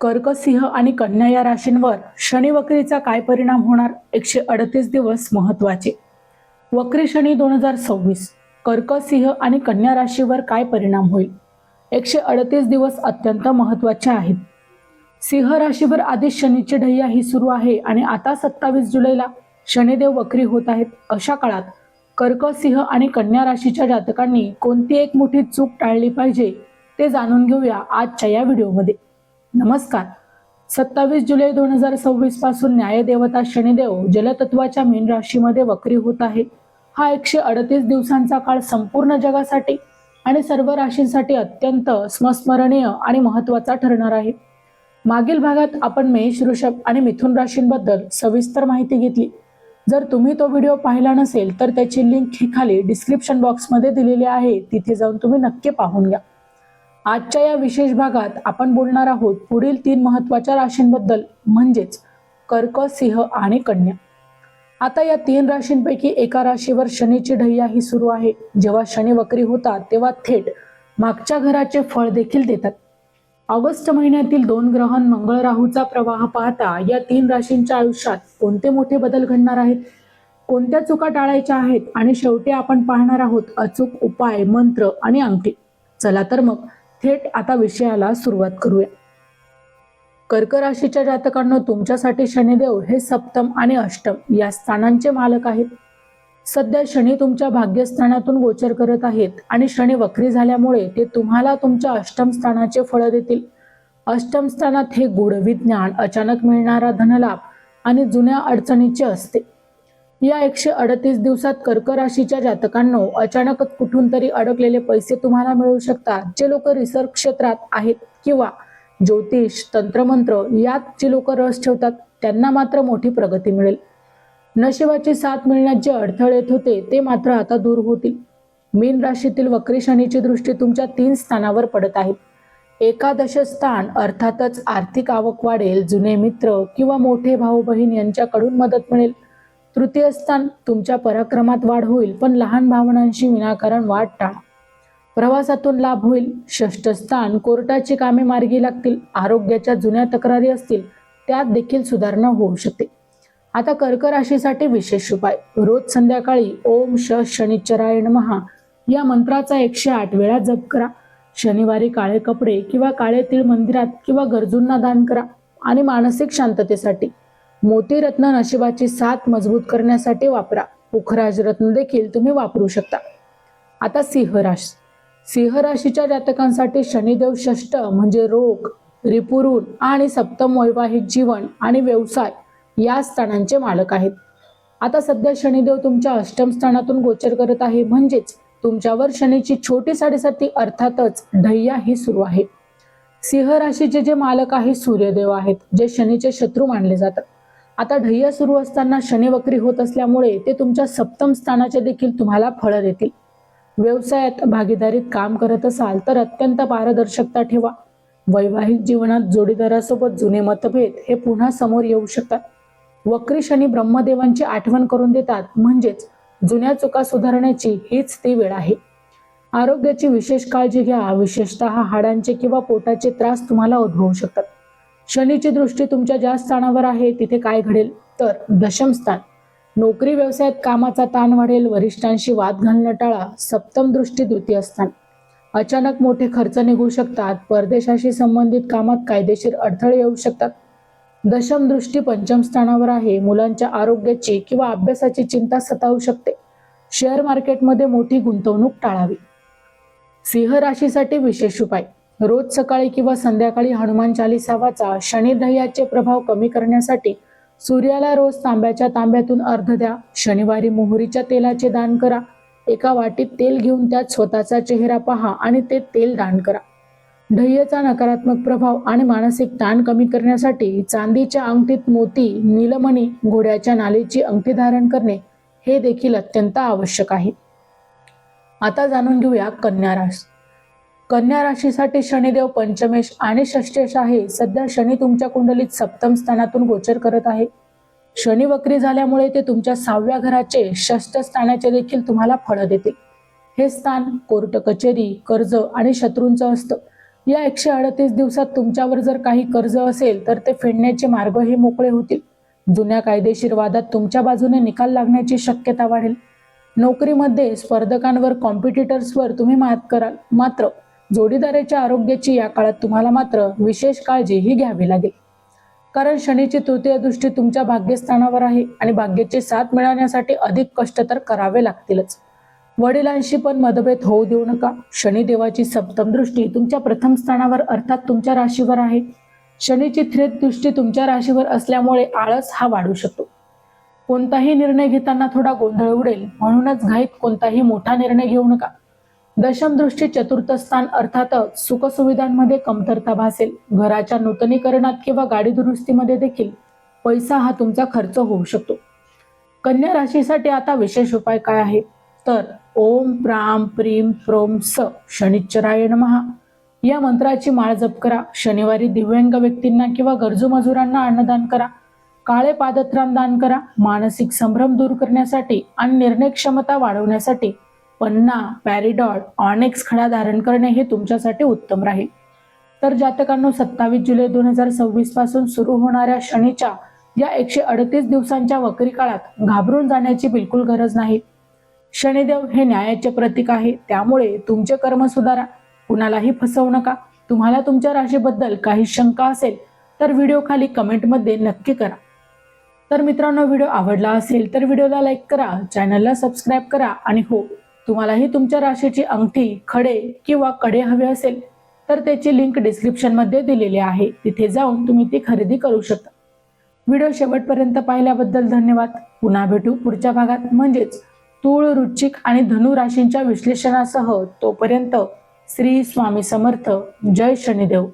कर्क, सिंह आणि कन्या या राशींवर शनी वक्रीचा काय परिणाम होणार? 138 दिवस महत्वाचे. वक्री शनी 2026 कर्क, सिंह आणि कन्या राशीवर काय परिणाम होईल? 138 दिवस अत्यंत महत्वाचे आहेत. सिंह राशीवर आधीच शनीची ढैया ही सुरू आहे आणि आता 27 जुलैला शनिदेव वक्री होत आहेत. अशा काळात कर्क, सिंह आणि कन्या राशीच्या जातकांनी कोणती एक मोठी चूक टाळली पाहिजे ते जाणून घेऊया आजच्या या व्हिडिओमध्ये. नमस्कार. 27 जुलै 2026 पासून न्यायदेवता शनिदेव जलतत्वाच्या मीन राशीमध्ये वक्री होत आहे. हा 138 दिवसांचा काळ संपूर्ण जगासाठी आणि सर्व राशींसाठी अत्यंत स्मरणीय आणि महत्वाचा ठरणार आहे. मागील भागात आपण मेष, वृषभ आणि मिथुन राशींबद्दल सविस्तर माहिती घेतली. जर तुम्ही तो व्हिडिओ पाहिला नसेल तर त्याची लिंक ही खाली डिस्क्रिप्शन बॉक्समध्ये दिलेली आहे, तिथे जाऊन तुम्ही नक्की पाहून घ्या. आजच्या या विशेष भागात आपण बोलणार आहोत पुढील 3 महत्वाच्या राशींबद्दल, म्हणजेच कर्क, सिंह आणि कन्या. आता या 3 राशींपैकी एका राशीवर शनीची ढैया ही सुरू आहे. जेव्हा शनी वक्री होतात तेव्हा थेट मागच्या घराचे फळ देखील देतात. ऑगस्ट महिन्यातील 2 ग्रह मंगळ, राहूचा प्रवाह पाहता या 3 राशींच्या आयुष्यात कोणते मोठे बदल घडणार आहेत, कोणत्या चुका टाळायच्या आहेत आणि शेवटी आपण पाहणार आहोत अचूक उपाय, मंत्र आणि अंगठी. चला तर मग थेट आता विषयाला सुरुवात करूया. कर्क राशीच्या जातकांना तुमच्यासाठी शनिदेव हे सप्तम आणि अष्टम या स्थानांचे मालक आहेत. सध्या शनी तुमच्या भाग्यस्थानातून गोचर करत आहेत आणि शनी वक्री झाल्यामुळे ते तुम्हाला तुमच्या अष्टम स्थानाचे फळ देतील. अष्टम स्थानात हे गूढ विज्ञान, अचानक मिळणारा धनलाभ आणि जुन्या अडचणीचे असते. या 138 दिवसात कर्क राशीच्या जातकांनो अचानकच कुठून तरी अडकलेले पैसे तुम्हाला मिळू शकतात. जे लोक रिसर्च क्षेत्रात आहेत किंवा ज्योतिष, तंत्रमंत्र यात जे लोक रस ठेवतात त्यांना मात्र मोठी प्रगती मिळेल. नशिबाची साथ मिळण्यात जे अडथळे येत होते ते मात्र आता दूर होतील. मीन राशीतील वक्री शनीची दृष्टी तुमच्या 3 स्थानावर पडत आहे. एकादश स्थान अर्थातच आर्थिक आवक वाढेल, जुने मित्र किंवा मोठे भाऊ बहीण यांच्याकडून मदत मिळेल. तृतीय स्थान तुमच्या पराक्रमात वाढ होईल, पण लहान भावनांशी विनाकारण वाद टाळा. प्रवासातून लाभ होईल. षष्ठ स्थान कोर्टाची कामे मार्गी लागतील. आरोग्याच्या जुन्या तक्रारी असतील त्यात देखील सुधारणा होऊ शकते. आता कर्क राशीसाठी विशेष उपाय. रोज संध्याकाळी ओम शनिश्चराय नमः या मंत्राचा 108 वेळा जप करा. शनिवारी काळे कपडे किंवा काळे तीळ मंदिरात किंवा गरजूंना दान करा. आणि मानसिक शांततेसाठी मोती रत्न नशिबाची साथ मजबूत करण्यासाठी वापरा. पुखराज रत्न देखील तुम्ही वापरू शकता. आता सिंह राशी. सिंह राशीच्या जातकांसाठी शनिदेव षष्ठ म्हणजे रोग, रिपुरून आणि सप्तम वैवाहिक जीवन आणि व्यवसाय या स्थानांचे मालक आहेत. आता सध्या शनिदेव तुमच्या अष्टम स्थानातून गोचर करत आहे, म्हणजेच तुमच्यावर शनीची छोटी साडेसाती अर्थातच ढैया ही सुरू आहे. सिंह राशीचे जे मालक आहे सूर्यदेव आहेत, जे शनीचे शत्रू मानले जातात. आता ढैया सुरू असताना शनी वक्री होत असल्यामुळे ते तुमच्या सप्तम स्थानाचे देखील तुम्हाला फळ देतील. व्यवसायात भागीदारीत काम करत असाल तर अत्यंत पारदर्शकता ठेवा. वैवाहिक जीवनात जोडीदारासोबत जुने मतभेद हे पुन्हा समोर येऊ शकतात. वक्री शनी ब्रह्मदेवांची आठवण करून देतात, म्हणजेच जुन्या चुका सुधारण्याची हीच ती वेळ आहे. आरोग्याची विशेष काळजी घ्या. विशेषतः हाडांचे किंवा पोटाचे त्रास तुम्हाला उद्भवू शकतात. शनीची दृष्टी तुमच्या ज्या स्थानावर आहे तिथे काय घडेल तर दशम स्थान. नोकरी व्यवसायात कामाचा ताण वाढेल. वरिष्ठांशी वाद घालणं टाळा. सप्तम दृष्टी द्वितीय स्थान. अचानक मोठे खर्च निघू शकतात. परदेशाशी संबंधित कामात कायदेशीर अडथळे येऊ शकतात. दशम दृष्टी पंचम स्थानावर आहे. मुलांच्या आरोग्याची किंवा अभ्यासाची चिंता सतावू शकते. शेअर मार्केटमध्ये मोठी गुंतवणूक टाळावी. सिंह राशीसाठी विशेष उपाय. रोज सकाळी किंवा संध्याकाळी हनुमान चालीसा वाचा. शनी ढैयाचे प्रभाव कमी करण्यासाठी सूर्याला रोज तांब्याच्या तांब्यातून अर्ध द्या. शनिवारी मोहरीच्या तेलाचे दान करा. एका वाटीत तेल घेऊन त्यात स्वतःचा चेहरा पहा आणि ते तेल दान करा. ढैयाचा नकारात्मक प्रभाव आणि मानसिक ताण कमी करण्यासाठी चांदीच्या अंगठीत मोती, नीलमणी, घोड्याच्या नालीची अंगठी धारण करणे हे देखील अत्यंत आवश्यक आहे. आता जाणून घेऊया कन्या राशी. कन्या राशीसाठी शनिदेव पंचमेश आणि षष्ठेश आहे. सध्या शनी तुमच्या कुंडलीत सप्तम स्थानातून गोचर करत आहे. शनी वक्री झाल्यामुळे ते तुमच्या 6व्या घराचे षष्ठ स्थानाचे देखील तुम्हाला फळ देतील. हे स्थान कोर्ट कचेरी, कर्ज आणि शत्रूंचं असतं. या 138 दिवसात तुमच्यावर जर काही कर्ज असेल तर ते फेडण्याचे मार्गही मोकळे होतील. जुन्या कायदेशीर वादात तुमच्या बाजूने निकाल लागण्याची शक्यता वाढेल. नोकरीमध्ये स्पर्धकांवर कॉम्पिटिटर्सवर तुम्ही मात कराल. मात्र जोडीदाराच्या आरोग्याची या काळात तुम्हाला मात्र विशेष काळजीही घ्यावी लागेल. कारण शनीची तृतीय दृष्टी तुमच्या भाग्यस्थानावर आहे आणि भाग्याची साथ मिळवण्यासाठी अधिक कष्ट तर करावे लागतीलच. वडिलांशी पण मतभेद होऊ देऊ नका. शनिदेवाची सप्तम दृष्टी तुमच्या प्रथम स्थानावर अर्थात तुमच्या राशीवर आहे. शनीची थेट दृष्टी तुमच्या राशीवर असल्यामुळे आळस हा वाढू शकतो. कोणताही निर्णय घेताना थोडा गोंधळ उडेल, म्हणूनच घाईत कोणताही मोठा निर्णय घेऊ नका. दशम दृष्टी चतुर्थ स्थान अर्थातच सुखसुविधांमध्ये कमतरता भासेल. घराच्या नूतनीकरणात किंवा गाडी दुरुस्तीमध्ये देखील पैसा हा तुमचा खर्च होऊ शकतो. कन्या राशीसाठी आता विशेष उपाय काय आहे तर ओम प्राम प्रीम प्रोम स शनिश्चराय नमः या मंत्राची माळ जप करा. शनिवारी दिव्यांग व्यक्तींना किंवा गरजू मजुरांना अन्नदान करा. काळे पादत्राण दान करा. मानसिक संभ्रम दूर करण्यासाठी आणि निर्णय क्षमता वाढवण्यासाठी पन्ना, पॅरिडॉल, ऑनेक्स खडा धारण करणे हे तुमच्यासाठी उत्तम राहील. तर जातकांनो 27 जुलै 2026 पासून सुरू होणाऱ्या शनीच्या या 138 दिवसांच्या वक्री काळात घाबरून जाण्याची बिलकुल गरज नाही. शनिदेव हे न्यायाचे प्रतीक आहे, त्यामुळे तुमचे कर्म सुधारा. कुणालाही फसवू नका. तुम्हाला तुमच्या राशीबद्दल काही शंका असेल तर व्हिडिओ खाली कमेंटमध्ये नक्की करा. तर मित्रांनो, व्हिडिओ आवडला असेल तर व्हिडिओला लाईक करा, चॅनलला सबस्क्राईब करा आणि हो, तुम्हालाही तुमच्या राशीची अंगठी, खडे किंवा कडे हवे असेल तर त्याची लिंक डिस्क्रिप्शनमध्ये दिलेली आहे. तिथे जाऊन तुम्ही ती खरेदी करू शकता. व्हिडिओ शेवटपर्यंत पाहिल्याबद्दल धन्यवाद. पुन्हा भेटू पुढच्या भागात, म्हणजेच तूळ, वृश्चिक आणि धनु राशींच्या विश्लेषणासह. तोपर्यंत श्री स्वामी समर्थ. जय शनिदेव.